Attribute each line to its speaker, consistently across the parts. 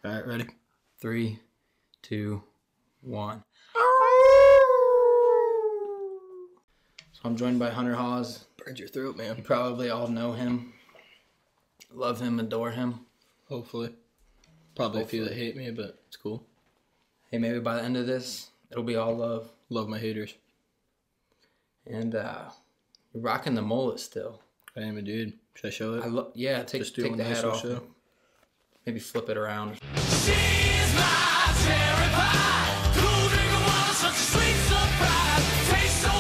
Speaker 1: All right, ready?
Speaker 2: 3, 2, 1. So I'm joined by Hunter Hawes.
Speaker 1: Burns your throat,
Speaker 2: You
Speaker 1: man.
Speaker 2: probably all know him, love him, adore him.
Speaker 1: Hopefully. Probably a few that hate me, but it's cool.
Speaker 2: Hey, maybe by the end of this, it'll be all love.
Speaker 1: Love my haters.
Speaker 2: And you're rocking the mullet still.
Speaker 1: I am a dude. Should I show it?
Speaker 2: Yeah, take
Speaker 1: Just do
Speaker 2: the
Speaker 1: one
Speaker 2: hat
Speaker 1: nice
Speaker 2: off.
Speaker 1: show.
Speaker 2: Maybe flip it around.
Speaker 3: She's my cherry pie. Cool drink of water, such a sweet surprise. Tastes so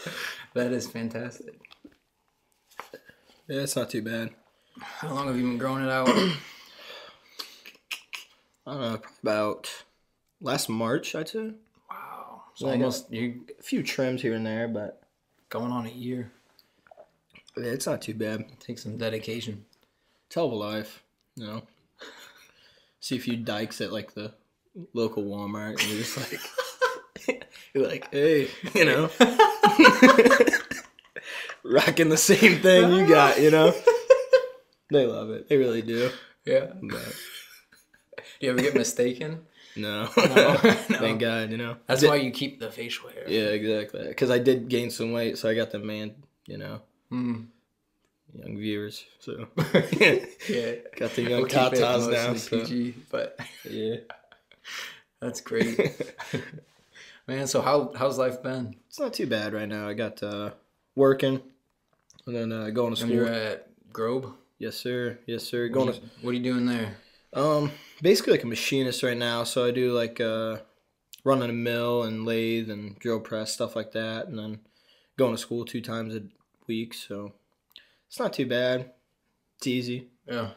Speaker 3: good.
Speaker 2: That is fantastic.
Speaker 1: Yeah, it's not too bad.
Speaker 2: How long have you been growing it out?
Speaker 1: I don't know, probably about last March, I'd say.
Speaker 2: Wow. So
Speaker 1: Like
Speaker 2: you're
Speaker 1: a few trims here and there, but
Speaker 2: going on a year.
Speaker 1: yeah, it's not too bad.
Speaker 2: Take some dedication.
Speaker 1: It's hell of a life, you know. See a few dykes at like the local Walmart, and you're just like, you're like, hey, you know, rocking the same thing you got, you know. They love it. They really do.
Speaker 2: Yeah.
Speaker 1: But
Speaker 2: Do you ever get mistaken?
Speaker 1: no,
Speaker 2: No.
Speaker 1: thank God, you know.
Speaker 2: That's why you keep the facial hair.
Speaker 1: Yeah, exactly. Because I did gain some weight, so I got the man, you know, young viewers. So
Speaker 2: Yeah.
Speaker 1: got the young
Speaker 2: We'll keep it
Speaker 1: tatas now.
Speaker 2: mostly
Speaker 1: So.
Speaker 2: PG, but
Speaker 1: Yeah,
Speaker 2: that's great. Man, so how's life been?
Speaker 1: it's not too bad right now. I got working, and then going to
Speaker 2: When
Speaker 1: school.
Speaker 2: you're at Grobe?
Speaker 1: Yes, sir. Yes, sir.
Speaker 2: What are you doing there?
Speaker 1: Basically like a machinist right now. So I do like running a mill and lathe and drill press, stuff like that, and then going to school 2 times a week. So it's not too bad. It's easy,
Speaker 2: Yeah.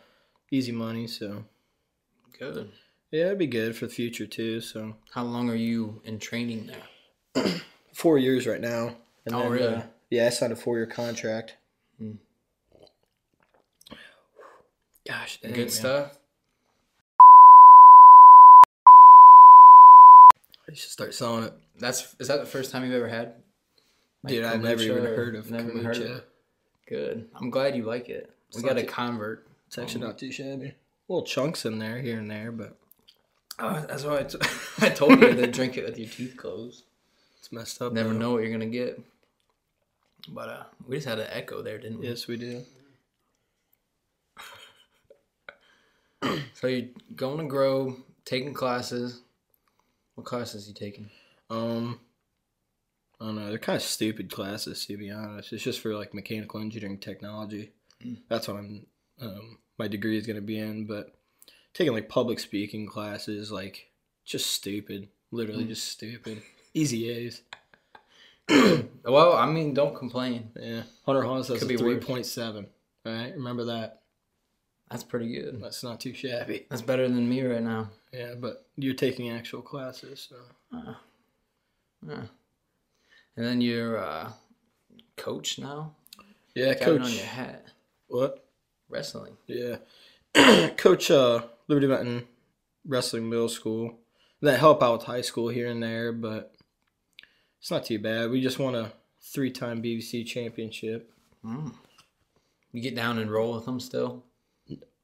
Speaker 1: easy money. So
Speaker 2: Good.
Speaker 1: yeah, it'd be good for the future too. So
Speaker 2: How long are you in training there?
Speaker 1: 4 years right now. And
Speaker 2: Oh, really?
Speaker 1: Yeah, I signed a 4-year contract. Gosh, dang,
Speaker 2: Good
Speaker 1: man.
Speaker 2: stuff?
Speaker 1: I should start selling it.
Speaker 2: Is that the first time you've ever had? Like
Speaker 1: Dude, I've never
Speaker 2: kombucha
Speaker 1: even
Speaker 2: or-
Speaker 1: heard of
Speaker 2: never even heard of
Speaker 1: kombucha.
Speaker 2: it? Good. I'm glad you like it. We
Speaker 1: not
Speaker 2: got a
Speaker 1: too-
Speaker 2: convert.
Speaker 1: It's actually not too shabby. Little chunks in there, here and there, but
Speaker 2: Oh, that's why I told you to drink it with your teeth closed.
Speaker 1: it's messed up.
Speaker 2: Never
Speaker 1: though.
Speaker 2: know what you're gonna get. But we just had an echo there, didn't we?
Speaker 1: Yes, we do.
Speaker 2: So you're going to Grove, taking classes. What classes you taking?
Speaker 1: I don't know. They're kind of stupid classes, to be honest. It's just for like mechanical engineering technology. That's what I'm. My degree is gonna be in, but taking like public speaking classes, like just stupid. Literally just stupid. Easy A's.
Speaker 2: Well, I mean, don't complain.
Speaker 1: Yeah. Hunter Hawes has
Speaker 2: Could
Speaker 1: a
Speaker 2: be worse.
Speaker 1: 3.7. All right, remember that.
Speaker 2: That's pretty good.
Speaker 1: That's not too shabby.
Speaker 2: That's better than me right now.
Speaker 1: Yeah, but you're taking actual classes, so.
Speaker 2: Yeah. And then you're coach now?
Speaker 1: Yeah,
Speaker 2: Got it
Speaker 1: coach.
Speaker 2: on your hat.
Speaker 1: What?
Speaker 2: Wrestling.
Speaker 1: Yeah. Coach Liberty Mountain Wrestling Middle School. Then help out with high school here and there, but it's not too bad. We just won a 3-time BBC championship.
Speaker 2: You get down and roll with them still?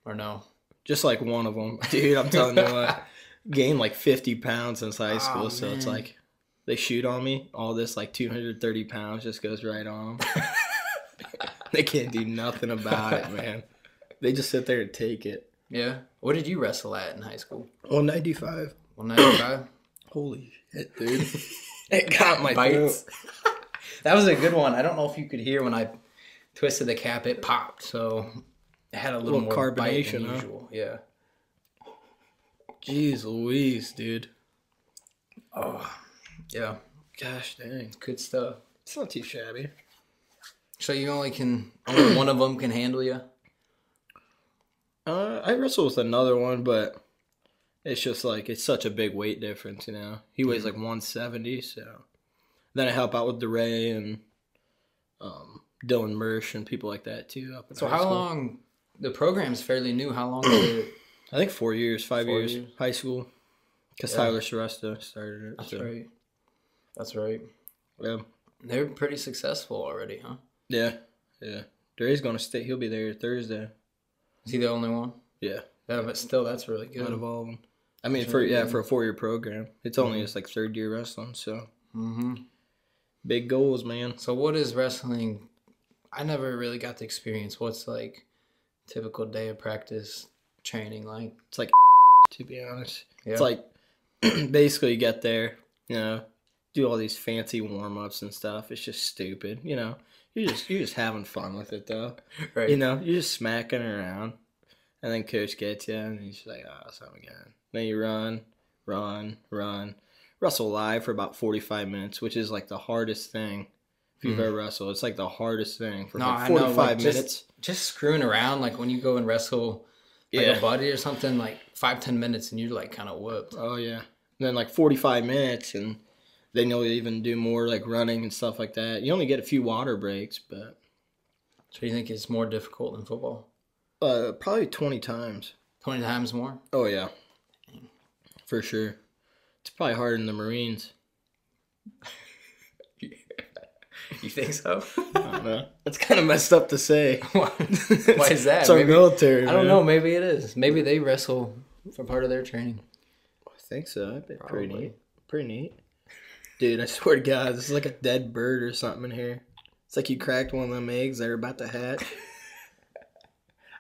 Speaker 2: Or no?
Speaker 1: Just like one of them. Dude, I'm telling you what. Gained like 50 pounds since high school,
Speaker 2: Oh,
Speaker 1: so it's
Speaker 2: man.
Speaker 1: like they shoot on me. All this like 230 pounds just goes right on them. They can't do nothing about it, man. They just sit there and take it.
Speaker 2: Yeah. What did you wrestle at in high school?
Speaker 1: 195.
Speaker 2: 195?
Speaker 1: Holy shit, dude. It got my
Speaker 2: Bites.
Speaker 1: throat.
Speaker 2: That was a good one. I don't know if you could hear when I twisted the cap. It popped, so it had a little
Speaker 1: Little
Speaker 2: more bite
Speaker 1: carbonation,
Speaker 2: than
Speaker 1: huh?
Speaker 2: usual. Yeah.
Speaker 1: Jeez Louise, dude.
Speaker 2: Yeah.
Speaker 1: Gosh dang.
Speaker 2: Good stuff.
Speaker 1: It's not too shabby.
Speaker 2: So you only one of them can handle you?
Speaker 1: I wrestle with another one, but it's just like, it's such a big weight difference, you know. He weighs like 170, so. Then I help out with DeRay and Dylan Mersch and people like that too. Up in
Speaker 2: So
Speaker 1: high
Speaker 2: how
Speaker 1: school.
Speaker 2: long? The program's fairly new. How long did it?
Speaker 1: I think 4 years, 5
Speaker 2: 4
Speaker 1: years.
Speaker 2: years.
Speaker 1: High school. Because
Speaker 2: Yeah.
Speaker 1: Tyler Saresta started it.
Speaker 2: That's
Speaker 1: so.
Speaker 2: right. That's right.
Speaker 1: Yeah.
Speaker 2: They're pretty successful already, huh?
Speaker 1: Yeah. Yeah. DeRay's going to stay. He'll be there Thursday.
Speaker 2: Is he the only one?
Speaker 1: Yeah.
Speaker 2: Yeah, but still, that's really
Speaker 1: out
Speaker 2: good.
Speaker 1: of all of them. I mean,
Speaker 2: That's
Speaker 1: for
Speaker 2: really
Speaker 1: yeah,
Speaker 2: good.
Speaker 1: for a 4-year program, it's only just like third year wrestling. So
Speaker 2: Mm-hmm.
Speaker 1: big goals, man.
Speaker 2: So what is wrestling? I never really got to experience what's like typical day of practice training like.
Speaker 1: It's like to be honest,
Speaker 2: Yeah.
Speaker 1: it's like basically you get there, you know, do all these fancy warm ups and stuff. It's just stupid, you know. You're just having fun with it though.
Speaker 2: Right.
Speaker 1: You know, you're just smacking around, and then coach gets you, and he's like, "Oh, something again." Then you run, wrestle live for about 45 minutes, which is like the hardest thing. If you've ever wrestled, it's like the hardest thing for like 45
Speaker 2: like,
Speaker 1: minutes.
Speaker 2: Just screwing around, like when you go and wrestle like
Speaker 1: Yeah.
Speaker 2: a buddy or something, like 5-10 minutes, and you're like kind of whooped.
Speaker 1: Oh yeah. And then like 45 minutes, and then you'll even do more like running and stuff like that. You only get a few water breaks, but
Speaker 2: So you think it's more difficult than football?
Speaker 1: probably 20 times.
Speaker 2: 20 times more?
Speaker 1: Oh yeah, for sure. It's probably harder than the Marines.
Speaker 2: You think so?
Speaker 1: I don't know. That's kind of messed up to say.
Speaker 2: Why is that?
Speaker 1: It's our
Speaker 2: Maybe-
Speaker 1: military.
Speaker 2: I don't
Speaker 1: man.
Speaker 2: know. Maybe it is. Maybe they wrestle for part of their training.
Speaker 1: I think so. I bet pretty
Speaker 2: Probably.
Speaker 1: neat. Pretty neat. Dude, I swear to God, this is like a dead bird or something in here. It's like you cracked one of them eggs that are about to hatch.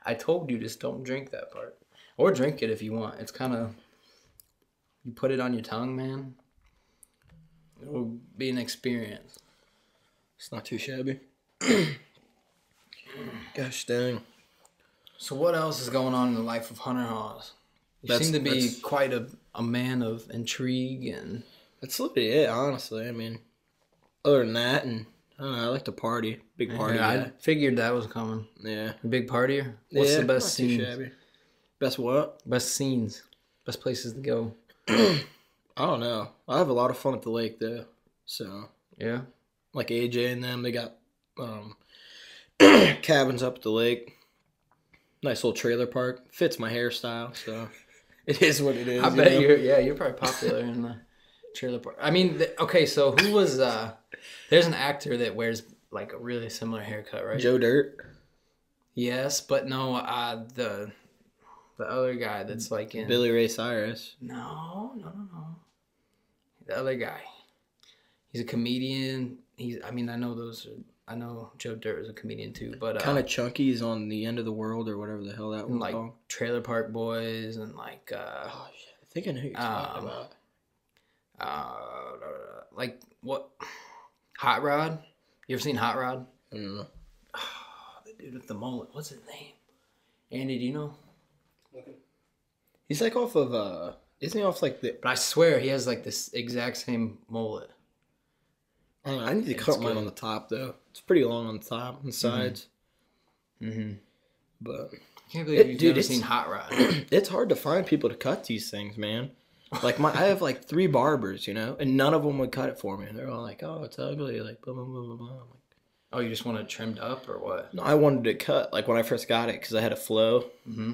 Speaker 2: I told you, just don't drink that part. Or drink it if you want. It's kind of... You put it on your tongue, man. It will be an experience.
Speaker 1: It's not too shabby. Gosh dang.
Speaker 2: So what else is going on in the life of Hunter Hawes? You
Speaker 1: That's-
Speaker 2: seem to be
Speaker 1: that's-
Speaker 2: quite a man of intrigue and...
Speaker 1: That's literally it, honestly. I mean, other than that, and I don't know, I like to party. Big party
Speaker 2: Yeah,
Speaker 1: guy.
Speaker 2: I figured that was coming.
Speaker 1: Yeah.
Speaker 2: A big partier? What's
Speaker 1: Yeah,
Speaker 2: the best
Speaker 1: not too
Speaker 2: scenes?
Speaker 1: shabby. Best what?
Speaker 2: Best scenes. Best places to go.
Speaker 1: I don't know. I have a lot of fun at the lake, though. So,
Speaker 2: Yeah?
Speaker 1: like AJ and them, they got cabins up at the lake. Nice little trailer park. Fits my hairstyle, so it is what it is.
Speaker 2: I bet
Speaker 1: you know?
Speaker 2: you're probably popular in the trailer park. I mean, okay, so who was, there's an actor that wears like a really similar haircut, right?
Speaker 1: Joe Dirt.
Speaker 2: Yes, but no, the other guy that's like in...
Speaker 1: Billy Ray Cyrus.
Speaker 2: No. The other guy. He's a comedian. I know Joe Dirt is a comedian too, but
Speaker 1: Kind of chunky. He's on the end of the world or whatever the hell that one's
Speaker 2: like
Speaker 1: called.
Speaker 2: Trailer Park Boys and like
Speaker 1: Oh, shit. I think I know who you're talking about.
Speaker 2: like what? Hot Rod. You ever seen Hot Rod?
Speaker 1: I don't know.
Speaker 2: The dude with the mullet. What's his name? Andy, do you know?
Speaker 1: He's like off of, isn't he off like the,
Speaker 2: But I swear he has like this exact same mullet.
Speaker 1: I don't know, I need to cut mine
Speaker 2: good.
Speaker 1: on the top though. It's pretty long on the top and sides.
Speaker 2: Mm-hmm.
Speaker 1: But
Speaker 2: I can't believe you've
Speaker 1: Dude,
Speaker 2: never
Speaker 1: it's-
Speaker 2: seen Hot Rod.
Speaker 1: it's hard to find people to cut these things, man. Like I have like 3 barbers, you know, and none of them would cut it for me. They're all like, "Oh, it's ugly," like blah blah blah blah blah. I'm like,
Speaker 2: Oh, you just want it trimmed up or what?
Speaker 1: no, I wanted it cut like when I first got it because I had a flow,
Speaker 2: Mm-hmm.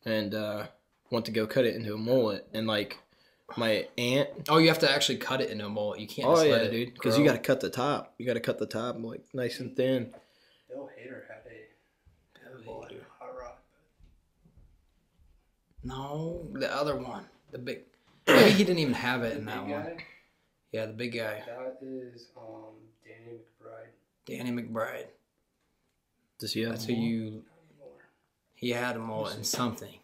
Speaker 1: and went to go cut it into a mullet, and like my aunt.
Speaker 2: Oh, you have to actually cut it into a mullet. You can't
Speaker 1: Oh
Speaker 2: just
Speaker 1: yeah,
Speaker 2: let it
Speaker 1: dude, because you got to cut the top. You got to cut the top like nice and thin.
Speaker 4: Bill Hader had a hot rod.
Speaker 2: No, the other one. The big... Maybe he didn't even have it in that
Speaker 4: Big
Speaker 2: one.
Speaker 4: guy,
Speaker 2: Yeah, the big guy.
Speaker 4: that is Danny McBride.
Speaker 2: Danny McBride.
Speaker 1: Does he have?
Speaker 2: That's who you... He had a mullet and something.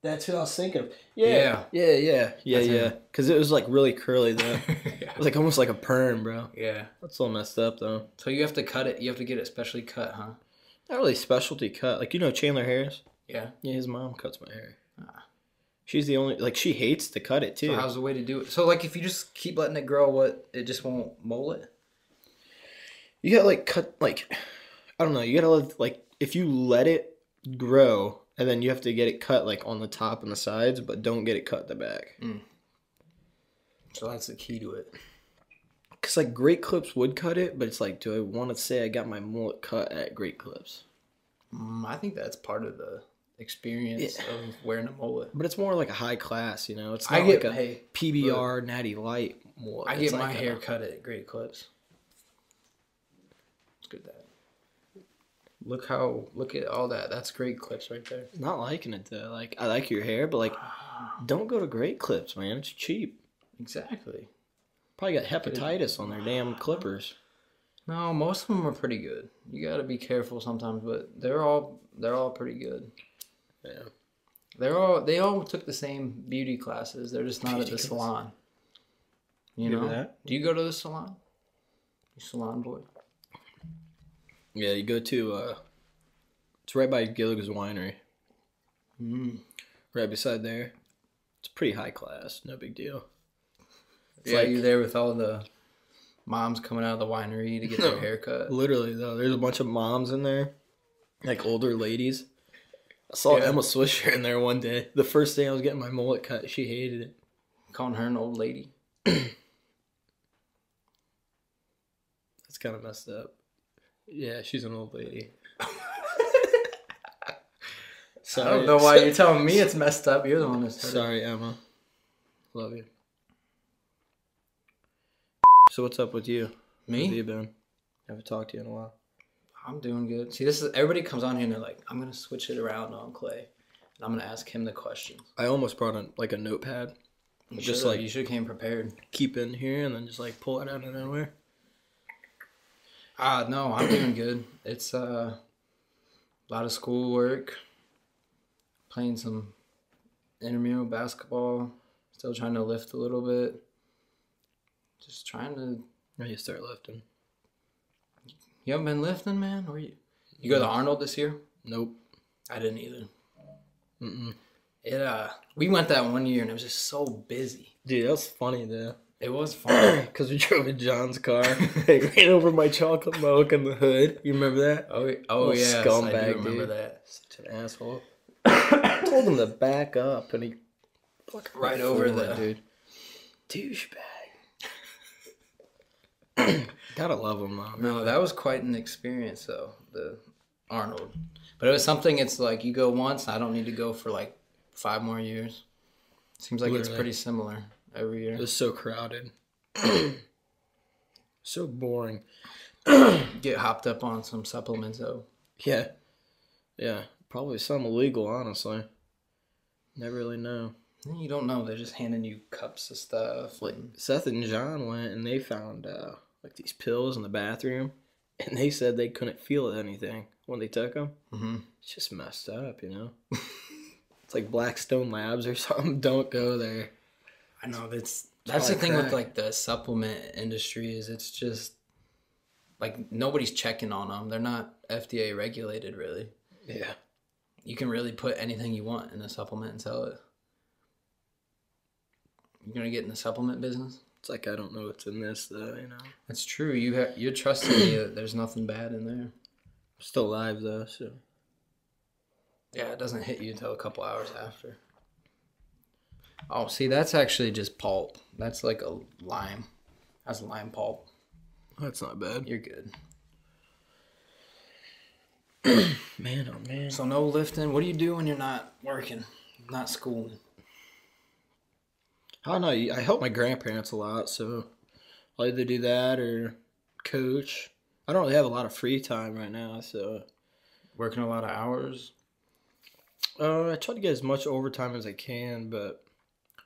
Speaker 1: That's who I was thinking of.
Speaker 2: Yeah.
Speaker 1: Yeah.
Speaker 2: That's him.
Speaker 1: Because it was like really curly though.
Speaker 2: Yeah.
Speaker 1: It was like almost like a perm, bro.
Speaker 2: Yeah.
Speaker 1: That's all messed up though.
Speaker 2: So you have to cut it. You have to get it specially cut, huh?
Speaker 1: Not really specialty cut. Like you know Chandler Harris.
Speaker 2: Yeah.
Speaker 1: Yeah, his mom cuts my hair. She's the only like she hates to cut it too.
Speaker 2: So how's the way to do it? So like if you just keep letting it grow, what it just won't mullet?
Speaker 1: You gotta like cut like I don't know. You gotta like if you let it grow and then you have to get it cut like on the top and the sides, but don't get it cut at the back.
Speaker 2: So that's the key to it.
Speaker 1: Cause like Great Clips would cut it, but it's like, do I want to say I got my mullet cut at Great Clips?
Speaker 2: I think that's part of the experience of wearing a mullet.
Speaker 1: But it's more like a high class, you know. It's
Speaker 2: I
Speaker 1: not
Speaker 2: get-
Speaker 1: like a
Speaker 2: hey,
Speaker 1: PBR Natty Light mullet.
Speaker 2: I
Speaker 1: It's
Speaker 2: get my
Speaker 1: like
Speaker 2: hair cut at Great Clips. It's good that. Look at all that. That's great clips right there.
Speaker 1: Not liking it though. Like I like your hair, but like don't go to Great Clips, man. It's cheap.
Speaker 2: Exactly.
Speaker 1: Probably got hepatitis on their damn clippers.
Speaker 2: No, most of them are pretty good. You got to be careful sometimes, but they're all pretty good.
Speaker 1: Yeah.
Speaker 2: They all took the same beauty classes. They're just not at the salon. You
Speaker 1: Give
Speaker 2: know?
Speaker 1: that.
Speaker 2: Do you go to the salon? You salon boy?
Speaker 1: Yeah, you go to it's right by Gilligan's Winery. Right beside there. It's pretty high class, no big deal. It's
Speaker 2: Yeah,
Speaker 1: like
Speaker 2: you there with all the moms coming out of the winery to get their haircut.
Speaker 1: literally though, there's a bunch of moms in there, like older ladies. I saw
Speaker 2: Yeah.
Speaker 1: Emma Swisher in there one day. The first day I was getting my mullet cut, she hated it.
Speaker 2: Calling her an old lady.
Speaker 1: That's kind of messed up. Yeah, she's an old lady.
Speaker 2: I don't know why you're telling me it's messed up. You're the one that said it.
Speaker 1: Sorry, Emma. Love you. So what's up with you? How have
Speaker 2: Me?
Speaker 1: you been? Haven't talked to you in a while.
Speaker 2: I'm doing good. See, this is everybody comes on here and they're like, I'm gonna switch it around on Clay, and I'm gonna ask him the questions.
Speaker 1: I almost brought in like a notepad.
Speaker 2: You
Speaker 1: Just
Speaker 2: should've-
Speaker 1: like
Speaker 2: you should have came prepared.
Speaker 1: keep in here and then just like pull it out of nowhere.
Speaker 2: No, I'm doing good. It's a lot of schoolwork, playing some intramural basketball, still trying to lift a little bit. Just trying to.
Speaker 1: Now you start lifting.
Speaker 2: You haven't been lifting, man? Or you go to Arnold this year?
Speaker 1: Nope.
Speaker 2: I didn't either.
Speaker 1: Mm-mm.
Speaker 2: We went that one year and it was just so busy.
Speaker 1: Dude, that was funny though.
Speaker 2: It was fun.
Speaker 1: Because we drove in John's car. They ran over my chocolate milk in the hood. You remember that?
Speaker 2: Oh
Speaker 1: Little
Speaker 2: yes, I
Speaker 1: scumbag,
Speaker 2: do remember
Speaker 1: dude.
Speaker 2: that.
Speaker 1: Such an asshole. I told him to back up and he fucking
Speaker 2: Right over
Speaker 1: forward,
Speaker 2: the-
Speaker 1: dude. Douchebag. Gotta love him, though.
Speaker 2: No, that was quite an experience though, the Arnold. But it was something. It's like you go once. I don't need to go for like 5 more years. Seems like it's
Speaker 1: Literally.
Speaker 2: pretty similar every year.
Speaker 1: It was so crowded. So boring.
Speaker 2: Get hopped up on some supplements though.
Speaker 1: Yeah. Yeah. Probably some illegal, honestly. Never really know.
Speaker 2: You don't know. They're just handing you cups of stuff.
Speaker 1: Like
Speaker 2: and-
Speaker 1: Seth and John went and they found like these pills in the bathroom, and they said they couldn't feel anything when they took them.
Speaker 2: Mhm.
Speaker 1: It's just messed up, you know. It's like Blackstone Labs or something. Don't go there.
Speaker 2: I know that's
Speaker 1: probably
Speaker 2: the thing with
Speaker 1: crack.
Speaker 2: like the supplement industry is it's just like nobody's checking on them. They're not FDA regulated really.
Speaker 1: Yeah.
Speaker 2: You can really put anything you want in a supplement and sell it. You're gonna get in the supplement business.
Speaker 1: It's like I don't know what's in this though, you know.
Speaker 2: That's true. You're trusting me that there's nothing bad in there.
Speaker 1: I'm still alive though, so
Speaker 2: Yeah, it doesn't hit you until a couple hours after. Oh, see, that's actually just pulp. That's like a lime. That's lime pulp.
Speaker 1: that's not bad.
Speaker 2: You're good.
Speaker 1: Man, oh man.
Speaker 2: So no lifting. What do you do when you're not working, not schooling?
Speaker 1: I don't know. I help my grandparents a lot, so I'll either do that or coach. I don't really have a lot of free time right now, so
Speaker 2: Working a lot of hours.
Speaker 1: I try to get as much overtime as I can, but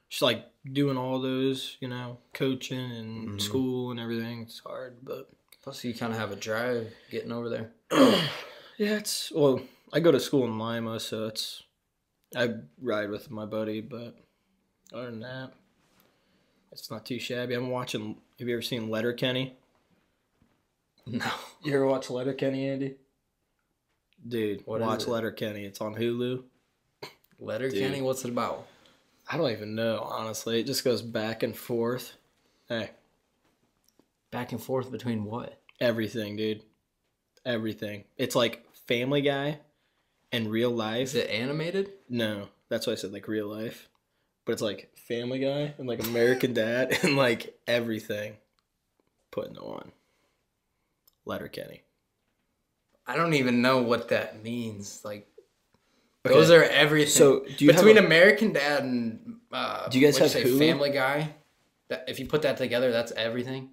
Speaker 1: just like doing all those, you know, coaching and school and everything, it's hard. But
Speaker 2: Plus, you kind of have a drive getting over there.
Speaker 1: yeah, I go to school in Lima, so I ride with my buddy, but other than that, it's not too shabby. Have you ever seen Letterkenny?
Speaker 2: No.
Speaker 1: You ever watch Letterkenny, Andy? Dude,
Speaker 2: What is
Speaker 1: watch
Speaker 2: it?
Speaker 1: Letterkenny. It's on Hulu.
Speaker 2: Letterkenny,
Speaker 1: Dude.
Speaker 2: what's it about?
Speaker 1: I don't even know, honestly. It just goes back and forth. Hey,
Speaker 2: Back and forth between what?
Speaker 1: everything, dude. Everything. It's like Family Guy and real life.
Speaker 2: Is it animated?
Speaker 1: No, that's why I said like real life. But it's like Family Guy and like American Dad and like everything putting on. Letterkenny.
Speaker 2: I don't even know what that means. Like,
Speaker 1: Okay.
Speaker 2: those are everything.
Speaker 1: So, do you
Speaker 2: between
Speaker 1: have
Speaker 2: American Dad and
Speaker 1: Do you guys
Speaker 2: what'd
Speaker 1: have
Speaker 2: say,
Speaker 1: Hulu?
Speaker 2: Family Guy? That if you put that together, that's everything.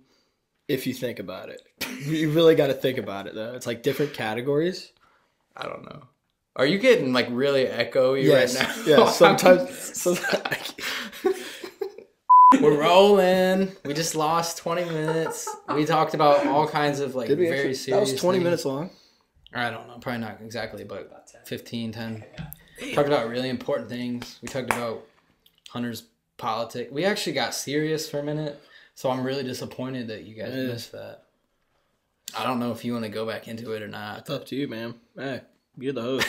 Speaker 1: If you think about it. You really got to think about it though. It's like different categories.
Speaker 2: I don't know. Are you getting like really echoey right now?
Speaker 1: Yeah, sometimes.
Speaker 2: We're rolling. We just lost 20 minutes. We talked about all kinds of like
Speaker 1: Did we
Speaker 2: very
Speaker 1: actually?
Speaker 2: serious
Speaker 1: That was 20
Speaker 2: things.
Speaker 1: minutes long.
Speaker 2: I don't know. Probably not exactly, but
Speaker 4: About 10.
Speaker 2: 15, 10. Talked about really important things. We talked about Hunter's politics. We actually got serious for a minute. So I'm really disappointed that you guys
Speaker 1: Yeah.
Speaker 2: missed that. I don't know if you want to go back into it or not.
Speaker 1: It's up to you, man. Hey, you're the host.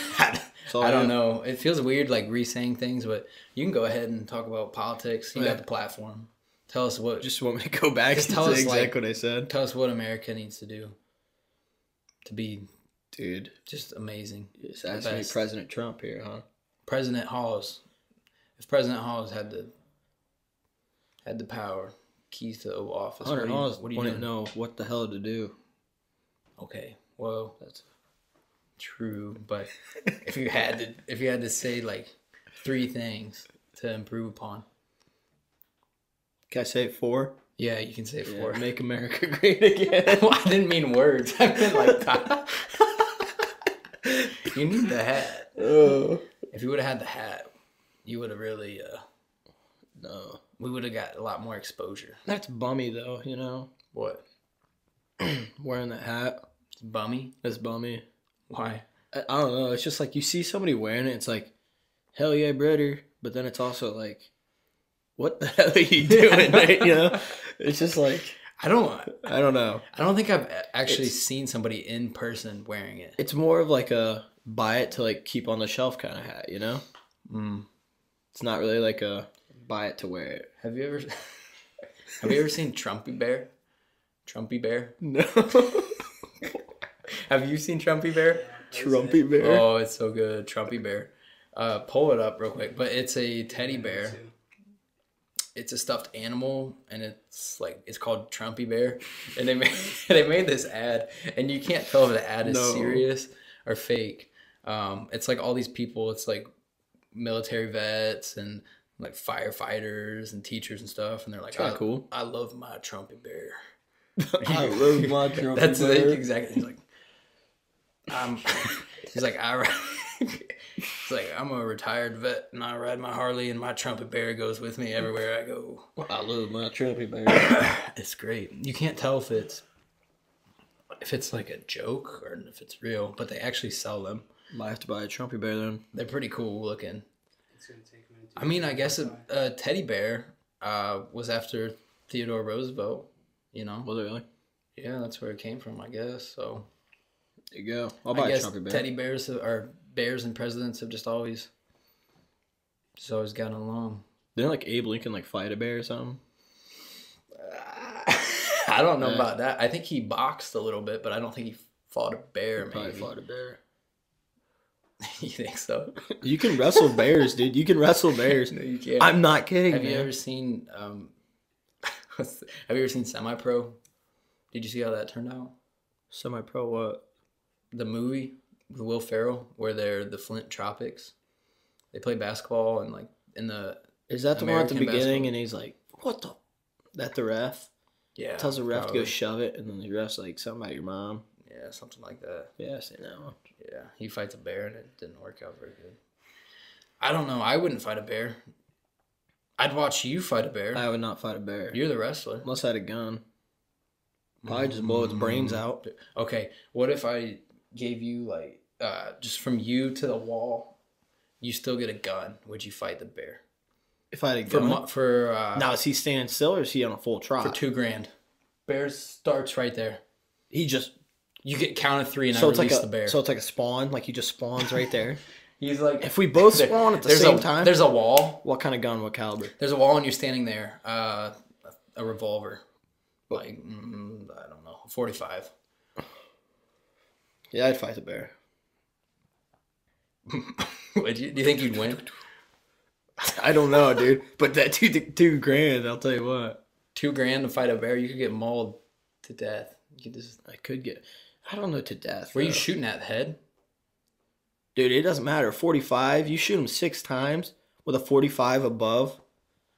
Speaker 1: all
Speaker 2: I don't
Speaker 1: you.
Speaker 2: know. It feels weird like re-saying things, but you can go ahead and talk about politics. You
Speaker 1: Yeah.
Speaker 2: got the platform. Tell us what
Speaker 1: Just want me to go back
Speaker 2: Just
Speaker 1: and
Speaker 2: tell
Speaker 1: say
Speaker 2: us,
Speaker 1: exactly
Speaker 2: like-
Speaker 1: what I said?
Speaker 2: tell us what America needs to do to be
Speaker 1: Dude,
Speaker 2: just amazing.
Speaker 1: just asking me
Speaker 2: best.
Speaker 1: President Trump here, huh?
Speaker 2: President Halls. If President Halls had the power, keys to the Oval Office,
Speaker 1: Hunter Halls
Speaker 2: what do you
Speaker 1: wouldn't
Speaker 2: do?
Speaker 1: know what the hell to do.
Speaker 2: Okay, well,
Speaker 1: That's
Speaker 2: true, but if you had to say like 3 things to improve upon,
Speaker 1: Can I say it 4?
Speaker 2: yeah, you can say 4.
Speaker 1: Yeah, make America great again.
Speaker 2: Well, I didn't mean words. I meant like you need the hat.
Speaker 1: Oh.
Speaker 2: If you would have had the hat, you would have really.
Speaker 1: No.
Speaker 2: We would have got a lot more exposure.
Speaker 1: That's bummy, though, you know?
Speaker 2: What?
Speaker 1: Wearing that hat.
Speaker 2: It's bummy.
Speaker 1: That's bummy.
Speaker 2: Why?
Speaker 1: I don't know. It's just like you see somebody wearing it, it's like, hell yeah, brother. But then it's also like, what the hell are you doing? Right? You know? It's just like,
Speaker 2: I don't
Speaker 1: know.
Speaker 2: I don't think I've actually seen somebody in person wearing it.
Speaker 1: It's more of like a buy it to like keep on the shelf kind of hat, you know?
Speaker 2: Mm.
Speaker 1: It's not really like a buy it to wear it.
Speaker 2: Have you ever seen Trumpy Bear? Trumpy Bear?
Speaker 1: No.
Speaker 2: Have you seen Trumpy Bear?
Speaker 1: Trumpy bear.
Speaker 2: Oh, it's so good. Trumpy Bear. Pull it up real quick. But it's a teddy bear. It's a stuffed animal, and it's called Trumpy Bear. And they made this ad, and you can't tell if the ad is
Speaker 1: No.
Speaker 2: serious or fake. It's like all these people. It's like military vets and like firefighters and teachers and stuff, and they're like,
Speaker 1: Kinda cool.
Speaker 2: I love my Trumpy Bear.
Speaker 1: I love my Trumpy
Speaker 2: That's
Speaker 1: bear.
Speaker 2: like, exactly. He's like, he's like, he's like, I'm a retired vet, and I ride my Harley, and my Trumpet Bear goes with me everywhere I go.
Speaker 1: I love my Trumpy bear.
Speaker 2: It's great. You can't tell if it's like a joke or if it's real, but they actually sell them.
Speaker 1: Might have to buy a Trumpy bear then.
Speaker 2: They're pretty cool looking.
Speaker 4: It's gonna take a minute.
Speaker 2: I mean, I guess a teddy bear was after Theodore Roosevelt. You know,
Speaker 1: Was it really?
Speaker 2: yeah, that's where it came from, I guess. So
Speaker 1: There you go. I'll
Speaker 2: I
Speaker 1: buy a
Speaker 2: guess
Speaker 1: Trumpy bear.
Speaker 2: teddy bears or bears and presidents have just always gotten along.
Speaker 1: Didn't like Abe Lincoln like fight a bear or something?
Speaker 2: I don't know
Speaker 1: Yeah.
Speaker 2: about that. I think he boxed a little bit, but I don't think he fought a bear.
Speaker 1: Probably
Speaker 2: Maybe
Speaker 1: fought a bear.
Speaker 2: you think so?
Speaker 1: You can wrestle bears, dude. You can wrestle bears.
Speaker 2: No, you can't.
Speaker 1: I'm not kidding,
Speaker 2: Have
Speaker 1: man.
Speaker 2: you ever seen? Have you ever seen Semi Pro? Did you see how that turned out?
Speaker 1: Semi-pro what?
Speaker 2: The movie with Will Ferrell, where they're the Flint Tropics. They play basketball and like in the
Speaker 1: Is that the one at the
Speaker 2: American
Speaker 1: beginning
Speaker 2: basketball.
Speaker 1: and he's like, what the? That the ref?
Speaker 2: yeah
Speaker 1: Tells the ref
Speaker 2: probably.
Speaker 1: to go shove it and then the ref's like, something about your mom.
Speaker 2: Yeah, something like that.
Speaker 1: Yeah, I seen that one.
Speaker 2: Yeah, he fights a bear and it didn't work out very good. I don't know. I wouldn't fight a bear. I'd watch you fight a bear.
Speaker 1: I would not fight a bear.
Speaker 2: You're the wrestler.
Speaker 1: Unless I had a gun. Probably just blow its brains out.
Speaker 2: Okay, what if I gave you like just from you to the wall, you still get a gun? Would you fight the bear
Speaker 1: If I had a
Speaker 2: for
Speaker 1: gun.
Speaker 2: for
Speaker 1: Now, is he standing still or is he on a full trot?
Speaker 2: for $2,000? Bear starts right there.
Speaker 1: He just...
Speaker 2: You get count of 3 and
Speaker 1: So
Speaker 2: I
Speaker 1: it's like
Speaker 2: release
Speaker 1: a
Speaker 2: the bear.
Speaker 1: so it's like a spawn, like he just spawns right there.
Speaker 2: He's like,
Speaker 1: If we both spawn at the
Speaker 2: there's
Speaker 1: same time,
Speaker 2: There's a wall.
Speaker 1: what kind of gun, what caliber?
Speaker 2: There's a wall and you're standing there. A revolver, like I don't know, 45.
Speaker 1: Yeah, I'd fight the bear.
Speaker 2: Do you think you'd win?
Speaker 1: I don't know, dude. But that $2,000, I'll tell you what.
Speaker 2: $2,000 to fight a bear, you could get mauled to death. You could just.
Speaker 1: I could get, I don't know, to death.
Speaker 2: Were you
Speaker 1: though.
Speaker 2: shooting at the head?
Speaker 1: Dude, it doesn't matter. 45, you shoot him 6 times with a 45 above,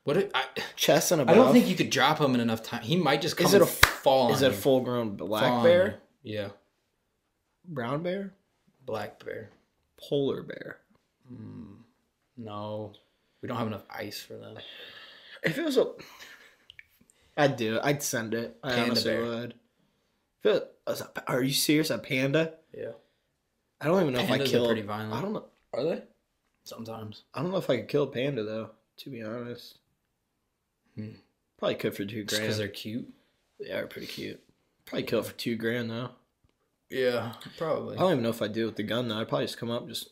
Speaker 2: What?
Speaker 1: chest and above.
Speaker 2: I don't think you could drop him in enough time. He might just come.
Speaker 1: Is it
Speaker 2: and fall.
Speaker 1: Is
Speaker 2: on
Speaker 1: it a
Speaker 2: you.
Speaker 1: full grown
Speaker 2: Fall
Speaker 1: black
Speaker 2: on
Speaker 1: bear?
Speaker 2: you. Yeah.
Speaker 1: Brown bear?
Speaker 2: Black bear.
Speaker 1: Polar bear.
Speaker 2: No. We don't have enough ice for them.
Speaker 1: If it was a... I'd do it. I'd send it. I
Speaker 2: Panda
Speaker 1: honestly
Speaker 2: bear.
Speaker 1: would. If it was are you serious? A panda?
Speaker 2: Yeah.
Speaker 1: I don't even know if I
Speaker 2: Pandas
Speaker 1: kill.
Speaker 2: are pretty violent.
Speaker 1: I don't know.
Speaker 2: Are they? Sometimes.
Speaker 1: I don't know if I could kill a panda though. To be honest, probably could for $2,000.
Speaker 2: Because they're cute?
Speaker 1: They are pretty cute. Probably kill it for $2,000 though.
Speaker 2: Yeah, probably.
Speaker 1: I don't even know if I'd do it with the gun though. I'd probably just come up, just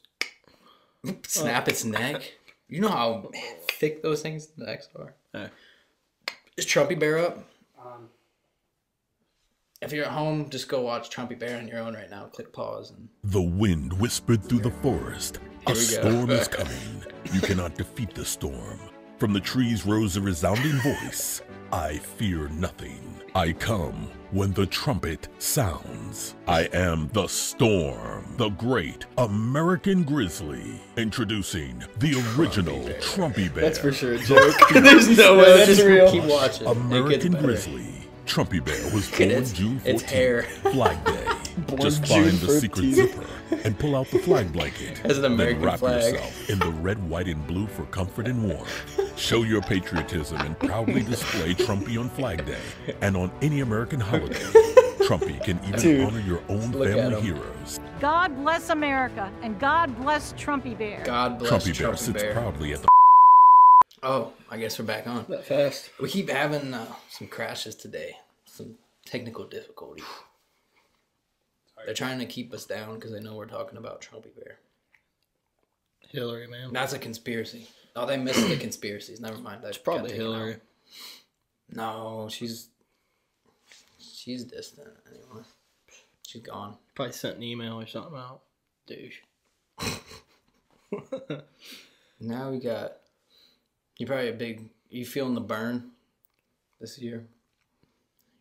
Speaker 2: Snap its neck. You know how thick those things necks are. Is Trumpy Bear up? If you're at home, just go watch Trumpy Bear on your own right now. Click pause and
Speaker 5: The wind whispered through the forest. A
Speaker 2: Here we go.
Speaker 5: storm is coming. You cannot defeat the storm. From the trees rose a resounding voice. I fear nothing. I come when the trumpet sounds. I am the storm, the great American grizzly. Introducing the original Trumpy Bear.
Speaker 1: that's for sure a joke. There's no way that's
Speaker 2: just
Speaker 1: real.
Speaker 2: keep watching. It gets
Speaker 5: American
Speaker 2: better.
Speaker 5: Grizzly. Trumpy Bear was
Speaker 2: at
Speaker 5: born
Speaker 2: its-
Speaker 5: June 14th,
Speaker 2: its hair.
Speaker 5: Flag Day. Just
Speaker 1: June
Speaker 5: find the secret
Speaker 1: 14th.
Speaker 5: zipper and pull out the flag blanket.
Speaker 2: As an American
Speaker 5: then wrap
Speaker 2: flag.
Speaker 5: yourself in the red, white, and blue for comfort and warmth. Show your patriotism and proudly display Trumpy on Flag Day and on any American holiday. Trumpy can even
Speaker 1: Dude,
Speaker 5: honor your own
Speaker 2: look at
Speaker 5: family
Speaker 2: him.
Speaker 5: heroes.
Speaker 6: God bless America and God bless Trumpy Bear.
Speaker 2: God bless
Speaker 5: Trumpy Bear
Speaker 2: Trumpy
Speaker 5: sits
Speaker 2: Bear.
Speaker 5: proudly at the
Speaker 2: Oh, I guess we're back on.
Speaker 1: That fast.
Speaker 2: We keep having some crashes today. Some technical difficulties. They're trying to keep us down because they know we're talking about Trumpy Bear.
Speaker 1: Hillary, man.
Speaker 2: That's a conspiracy. Oh, they missed the conspiracies. Never mind. That's
Speaker 1: Probably Hillary.
Speaker 2: No, she's distant anyway. She's gone.
Speaker 1: Probably sent an email or something out. Douche.
Speaker 2: Now we got. You probably a big. You feeling the burn this year?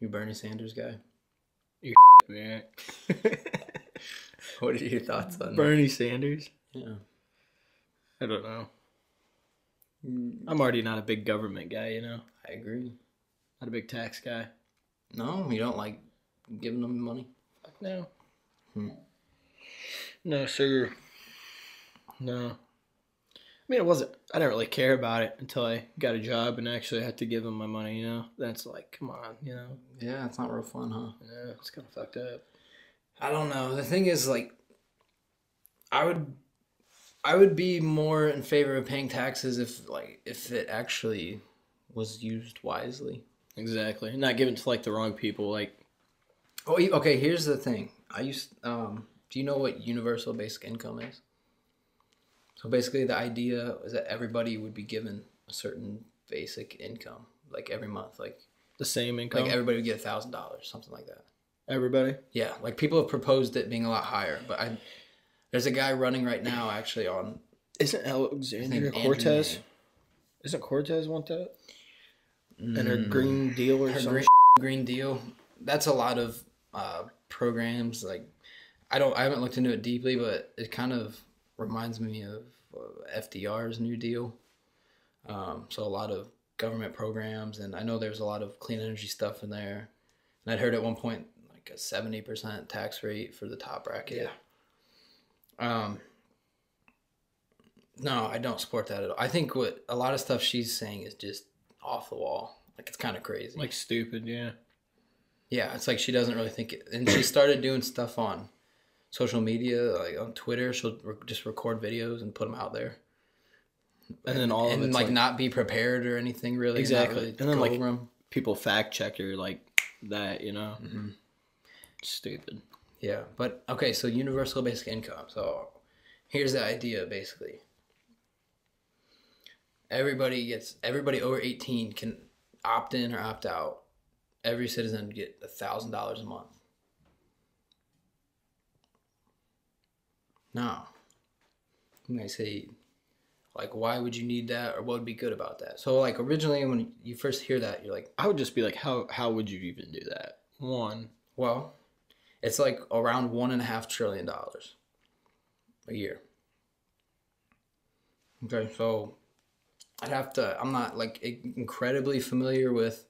Speaker 2: You Bernie Sanders guy.
Speaker 1: Man.
Speaker 2: What are your thoughts on that?
Speaker 1: Bernie Sanders?
Speaker 2: Yeah.
Speaker 1: I don't know. I'm already not a big government guy, you know?
Speaker 2: I agree.
Speaker 1: Not a big tax guy.
Speaker 2: No, you don't like giving them money.
Speaker 1: Fuck no. No, sir. No. I mean, I didn't really care about it until I got a job and actually had to give them my money, you know? That's like, come on, you know?
Speaker 2: Yeah, it's not real fun, huh?
Speaker 1: Yeah, it's kind of fucked up.
Speaker 2: I don't know. The thing is, like, I would be more in favor of paying taxes if it actually was used wisely.
Speaker 1: Exactly. Not given to, like, the wrong people, like...
Speaker 2: Oh, okay. Here's the thing. Do you know what universal basic income is? So basically, the idea is that everybody would be given a certain basic income, like every month, like
Speaker 1: The same income?
Speaker 2: like everybody would get $1,000, something like that.
Speaker 1: Everybody?
Speaker 2: Yeah, like people have proposed it being a lot higher, but there's a guy running right now actually on.
Speaker 1: Isn't
Speaker 2: His
Speaker 1: Alexandria
Speaker 2: name's Andrew
Speaker 1: Cortez?
Speaker 2: Yang.
Speaker 1: Isn't Cortez want that? And her Green Deal or
Speaker 2: Her
Speaker 1: something?
Speaker 2: Green Deal. That's a lot of programs. Like I haven't looked into it deeply, but it kind of reminds me of FDR's New Deal. So a lot of government programs, and I know there's a lot of clean energy stuff in there. And I'd heard at one point like a 70% tax rate for the top bracket. Yeah. No, I don't support that at all. I think what a lot of stuff she's saying is just off the wall. Like it's kind of crazy.
Speaker 1: Like, stupid, yeah.
Speaker 2: Yeah, it's like she doesn't really think it. And she started doing stuff on social media, like on Twitter. She'll just record videos and put them out there.
Speaker 1: And then all of
Speaker 2: And
Speaker 1: it's
Speaker 2: like not be prepared or anything really.
Speaker 1: Exactly.
Speaker 2: Not really
Speaker 1: And then,
Speaker 2: go
Speaker 1: like,
Speaker 2: over 'em.
Speaker 1: people fact check her like that, you know? Stupid.
Speaker 2: Yeah, but okay, so universal basic income. So here's the idea basically. Everybody over 18 can opt in or opt out. Every citizen would get $1,000 a month. Now, you might say, like, why would you need that, or what would be good about that? So, like, originally when you first hear that, you're like,
Speaker 1: I would just be like, how would you even do that? One,
Speaker 2: well, it's like around $1.5 trillion a year. Okay, so I'm not like incredibly familiar with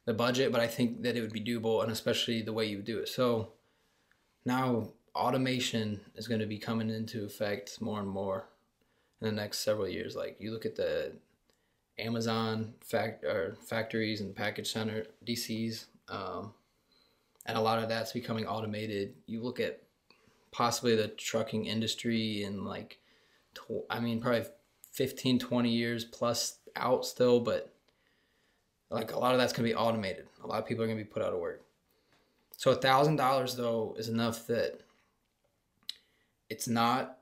Speaker 2: the budget, but I think that it would be doable, and especially the way you would do it. So now automation is going to be coming into effect more and more in the next several years. Like you look at the Amazon factories and package center DCs, and a lot of that's becoming automated. You look at possibly the trucking industry in like, probably 15, 20 years plus out still, but like a lot of that's going to be automated. A lot of people are going to be put out of work. So $1,000 though is enough that it's not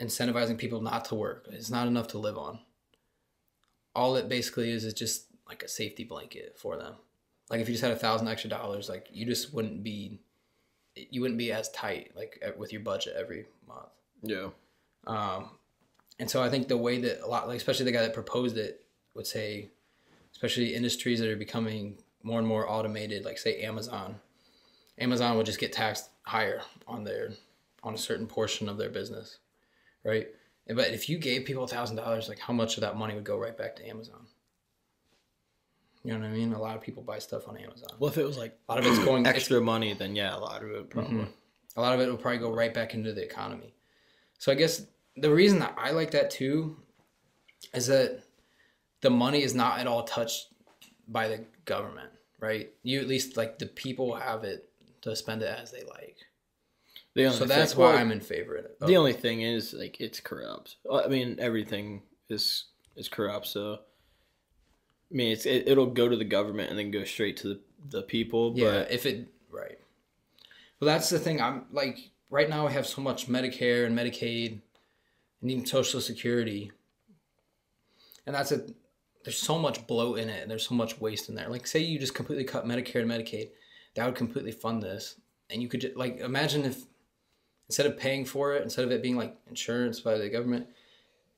Speaker 2: incentivizing people not to work. It's not enough to live on. All it basically is just like a safety blanket for them. Like if you just had $1,000 extra, like you just wouldn't be as tight like with your budget every month.
Speaker 1: Yeah.
Speaker 2: And so I think the way that a lot, like especially the guy that proposed it, would say, especially industries that are becoming more and more automated, like say Amazon would just get taxed higher on a certain portion of their business, right? But if you gave people $1,000, like how much of that money would go right back to Amazon? You know what I mean? A lot of people buy stuff on Amazon.
Speaker 1: Well, if it was like
Speaker 2: A lot of it's going
Speaker 1: extra money, then yeah, a lot of it probably.
Speaker 2: A lot of it will probably go right back into the economy. So I guess the reason that I like that too is that the money is not at all touched by the government, right? You at least like the people have it to spend it as they like. So that's why I'm in favor of it.
Speaker 1: The only thing is like it's corrupt. I mean, everything is corrupt. So I mean, it'll go to the government and then go straight to the people.
Speaker 2: Yeah,
Speaker 1: but
Speaker 2: if it right. Well, that's the thing. I'm like right now we have so much Medicare and Medicaid and even Social Security, and there's so much bloat in it and there's so much waste in there. Like say you just completely cut Medicare and Medicaid, that would completely fund this, and you could just, like imagine if instead of paying for it, instead of it being like insurance by the government,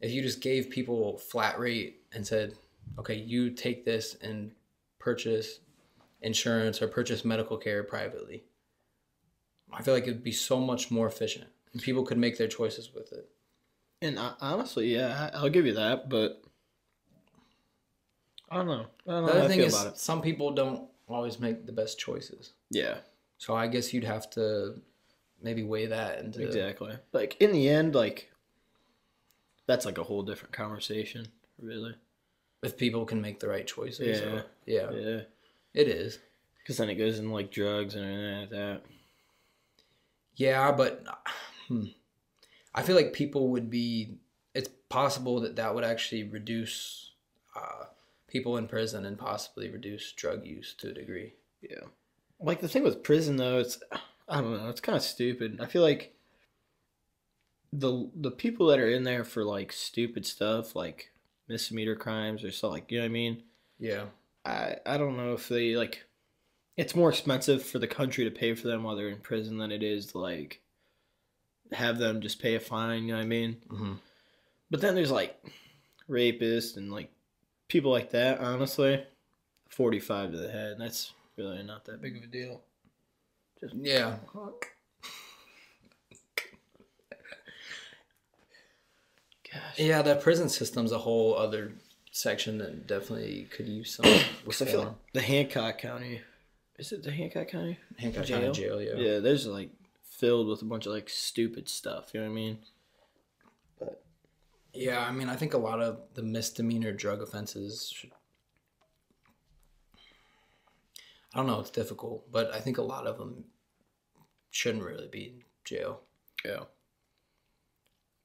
Speaker 2: if you just gave people flat rate and said, okay, you take this and purchase insurance or purchase medical care privately. I feel like it would be so much more efficient and people could make their choices with it.
Speaker 1: And honestly, yeah, I'll give you that, but I don't know.
Speaker 2: The
Speaker 1: how
Speaker 2: other
Speaker 1: I
Speaker 2: thing
Speaker 1: feel
Speaker 2: is
Speaker 1: about it.
Speaker 2: some people don't always make the best choices.
Speaker 1: Yeah,
Speaker 2: So I guess you'd have to maybe weigh that into
Speaker 1: exactly. Like in the end, like that's like a whole different conversation, really.
Speaker 2: if people can make the right choices.
Speaker 1: Yeah.
Speaker 2: Yeah. It is.
Speaker 1: Because then it goes in like drugs and everything like that.
Speaker 2: Yeah, but I feel like people would be. It's possible that would actually reduce people in prison and possibly reduce drug use to a degree.
Speaker 1: Yeah. Like the thing with prison though, I don't know, it's kind of stupid. I feel like the people that are in there for like stupid stuff, like misdemeanor crimes or stuff, like, you know what I mean?
Speaker 2: Yeah.
Speaker 1: I don't know if they like. It's more expensive for the country to pay for them while they're in prison than it is to like have them just pay a fine. You know what I mean?
Speaker 2: Mm-hmm.
Speaker 1: But then there's like rapists and like people like that. Honestly, 45 to the head. That's really not that big of a deal. Just
Speaker 2: Yeah.
Speaker 1: gosh.
Speaker 2: Yeah, the prison system's a whole other section that definitely could use some
Speaker 1: Because I feel like the Hancock County. Is it the Hancock County?
Speaker 2: Hancock County Jail, yeah.
Speaker 1: Yeah, there's like filled with a bunch of like stupid stuff. You know what I mean?
Speaker 2: Yeah, I mean, I think a lot of the misdemeanor drug offenses should. I don't know, it's difficult, but I think a lot of them shouldn't really be in jail.
Speaker 1: Yeah.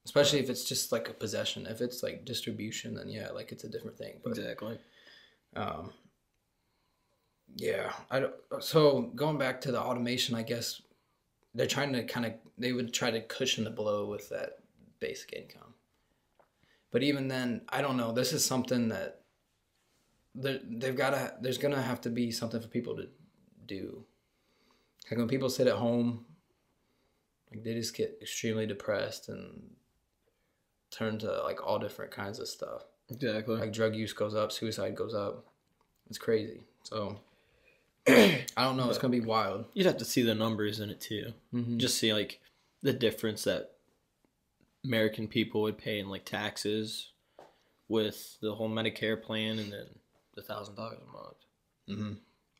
Speaker 2: Especially if it's just like a possession. If it's like distribution, then yeah, like it's a different thing. But,
Speaker 1: Exactly.
Speaker 2: yeah, so going back to the automation, I guess they're trying to they would try to cushion the blow with that basic income. But even then, I don't know. This is something that there's gonna have to be something for people to do. Like when people sit at home, like they just get extremely depressed and turn to like all different kinds of stuff.
Speaker 1: Exactly.
Speaker 2: Like drug use goes up, suicide goes up. It's crazy. So I don't know. It's gonna be wild.
Speaker 1: You'd have to see the numbers in it too.
Speaker 2: Mm-hmm.
Speaker 1: Just see like the difference that American people would pay in like taxes with the whole Medicare plan and then the $1,000 a month.
Speaker 2: Mm-hmm.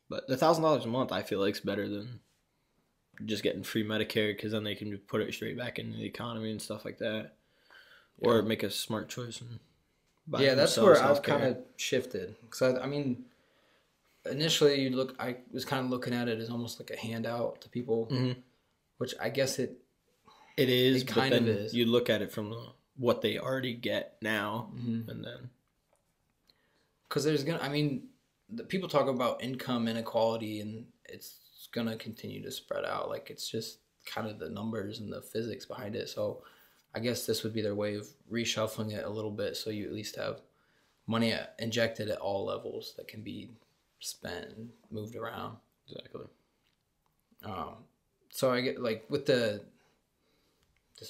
Speaker 1: But the $1,000 a month, I feel like is better than just getting free Medicare because then they can put it straight back into the economy and stuff like that, or make a smart choice and buy
Speaker 2: that's where I've
Speaker 1: healthcare.
Speaker 2: kind of shifted. Because I mean, initially I was kind of looking at it as almost like a handout to people, which I guess it
Speaker 1: is,
Speaker 2: it
Speaker 1: but
Speaker 2: kind of
Speaker 1: then
Speaker 2: is.
Speaker 1: you look at it from what they already get now, and then
Speaker 2: because there's gonna. I mean, the people talk about income inequality, and it's gonna continue to spread out. Like it's just kind of the numbers and the physics behind it. So I guess this would be their way of reshuffling it a little bit, so you at least have money injected at all levels that can be spent and moved around.
Speaker 1: exactly.
Speaker 2: So I get like with this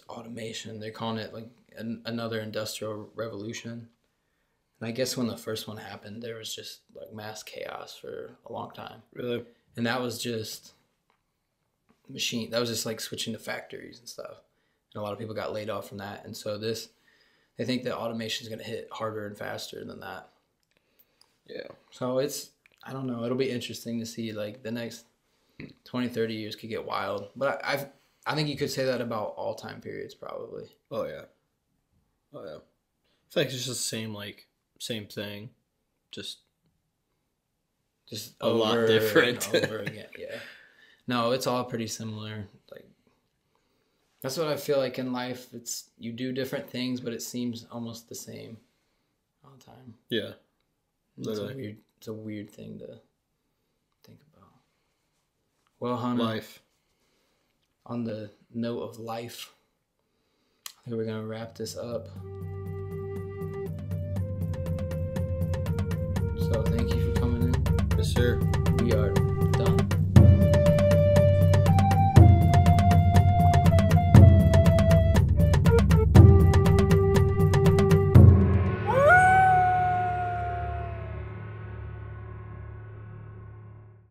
Speaker 2: automation, they're calling it like another industrial revolution. And I guess when the first one happened, there was just like mass chaos for a long time.
Speaker 1: Really,
Speaker 2: And that was just that was just like switching to factories and stuff. And a lot of people got laid off from that. And so they think that automation is going to hit harder and faster than that.
Speaker 1: yeah.
Speaker 2: So I don't know. It'll be interesting to see like the next 20, 30 years could get wild. But I think you could say that about all time periods probably.
Speaker 1: Oh yeah. It's like it's just the same thing, just a lot
Speaker 2: over
Speaker 1: different.
Speaker 2: and over again. Yeah. No, it's all pretty similar. Like that's what I feel like in life. It's you do different things, but it seems almost the same all the time.
Speaker 1: Yeah.
Speaker 2: It's a weird thing to think about. Well, Hunter,
Speaker 1: Life.
Speaker 2: on the note of life, I think we're gonna wrap this up. So thank you for coming in.
Speaker 1: Yes, sir.